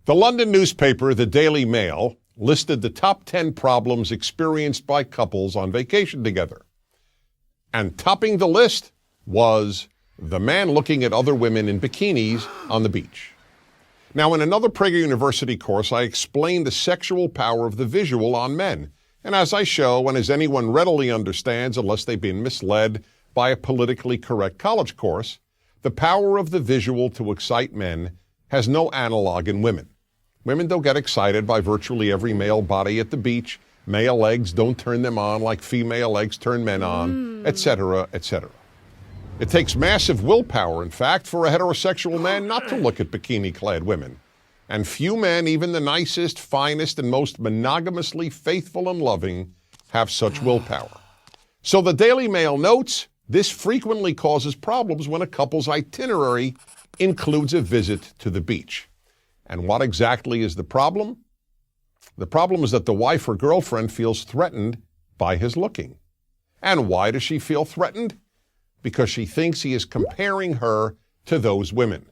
The London newspaper, the Daily Mail, listed the top 10 problems experienced by couples on vacation together. And topping the list was the man looking at other women in bikinis on the beach. Now, in another Prager University course, I explained the sexual power of the visual on men. And as I show, and as anyone readily understands, unless they've been misled by a politically correct college course, the power of the visual to excite men has no analog in women. Women don't get excited by virtually every male body at the beach. Male legs don't turn them on like female legs turn men on, etc., etc. It takes massive willpower, in fact, for a heterosexual man not to look at bikini-clad women. And few men, even the nicest, finest, and most monogamously faithful and loving, have such willpower. So the Daily Mail notes, this frequently causes problems when a couple's itinerary includes a visit to the beach. And what exactly is the problem? The problem is that the wife or girlfriend feels threatened by his looking. And why does she feel threatened? Because she thinks he is comparing her to those women.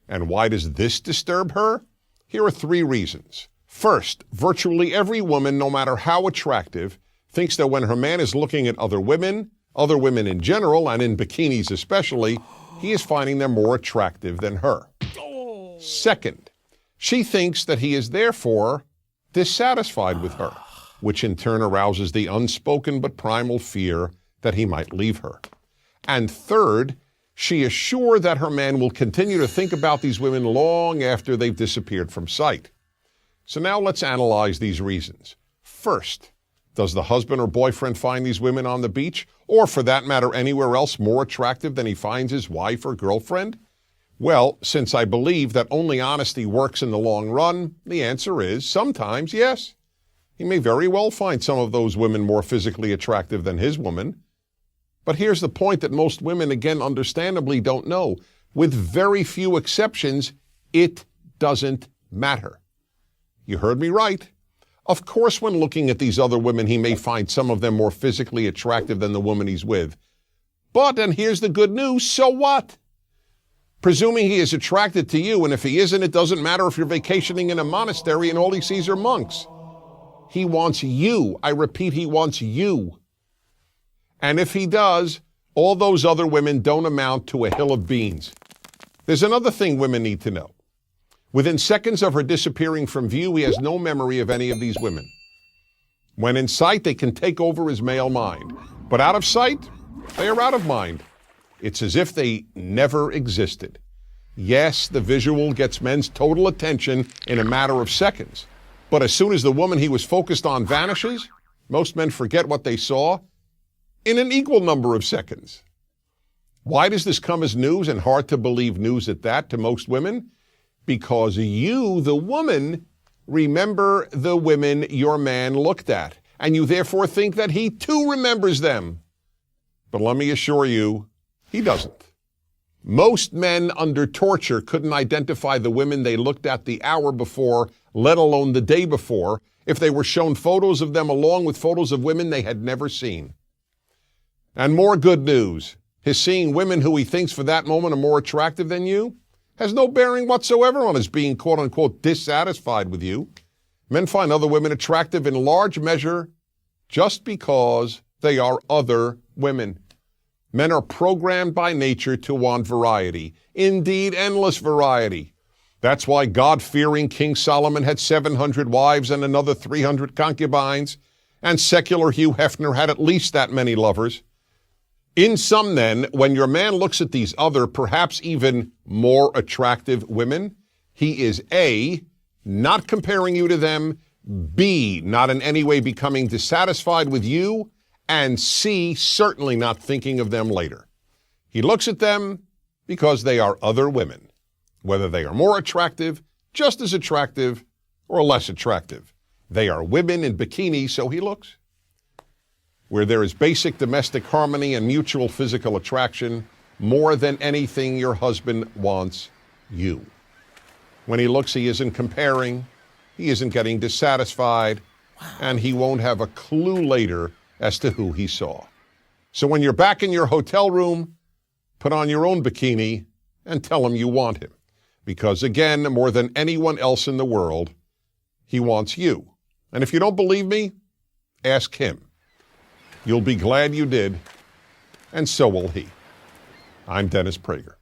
And why does this disturb her? Here are 3 reasons. First, virtually every woman, no matter how attractive, thinks that when her man is looking at other women in general, and in bikinis especially, he is finding them more attractive than her. Second, she thinks that he is therefore dissatisfied with her, which in turn arouses the unspoken but primal fear that he might leave her. And third, she is sure that her man will continue to think about these women long after they've disappeared from sight. So now let's analyze these reasons. First, does the husband or boyfriend find these women on the beach, or for that matter anywhere else, more attractive than he finds his wife or girlfriend? Well, since I believe that only honesty works in the long run, the answer is sometimes yes. He may very well find some of those women more physically attractive than his woman. But here's the point that most women, again, understandably don't know. With very few exceptions, it doesn't matter. You heard me right. Of course, when looking at these other women, he may find some of them more physically attractive than the woman he's with. But, and here's the good news, so what? Presuming he is attracted to you, and if he isn't, it doesn't matter if you're vacationing in a monastery and all he sees are monks. He wants you. I repeat, he wants you. And if he does, all those other women don't amount to a hill of beans. There's another thing women need to know. Within seconds of her disappearing from view, he has no memory of any of these women. When in sight, they can take over his male mind. But out of sight, they are out of mind. It's as if they never existed. Yes, the visual gets men's total attention in a matter of seconds. But as soon as the woman he was focused on vanishes, most men forget what they saw in an equal number of seconds. Why does this come as news, and hard to believe news at that, to most women? Because you, the woman, remember the women your man looked at, and you therefore think that he too remembers them. But let me assure you, he doesn't. Most men under torture couldn't identify the women they looked at the hour before, let alone the day before, if they were shown photos of them along with photos of women they had never seen. And more good news, his seeing women who he thinks for that moment are more attractive than you has no bearing whatsoever on his being quote-unquote dissatisfied with you. Men find other women attractive in large measure just because they are other women. Men are programmed by nature to want variety, indeed endless variety. That's why God-fearing King Solomon had 700 wives and another 300 concubines, and secular Hugh Hefner had at least that many lovers. In sum then, when your man looks at these other, perhaps even more attractive women, he is A, not comparing you to them, B, not in any way becoming dissatisfied with you, and C, certainly not thinking of them later. He looks at them because they are other women, whether they are more attractive, just as attractive, or less attractive. They are women in bikinis, so he looks. Where there is basic domestic harmony and mutual physical attraction, more than anything your husband wants you. When he looks, he isn't comparing, he isn't getting dissatisfied, and he won't have a clue later as to who he saw. So when you're back in your hotel room, put on your own bikini and tell him you want him. Because again, more than anyone else in the world, he wants you. And if you don't believe me, ask him. You'll be glad you did, and so will he. I'm Dennis Prager.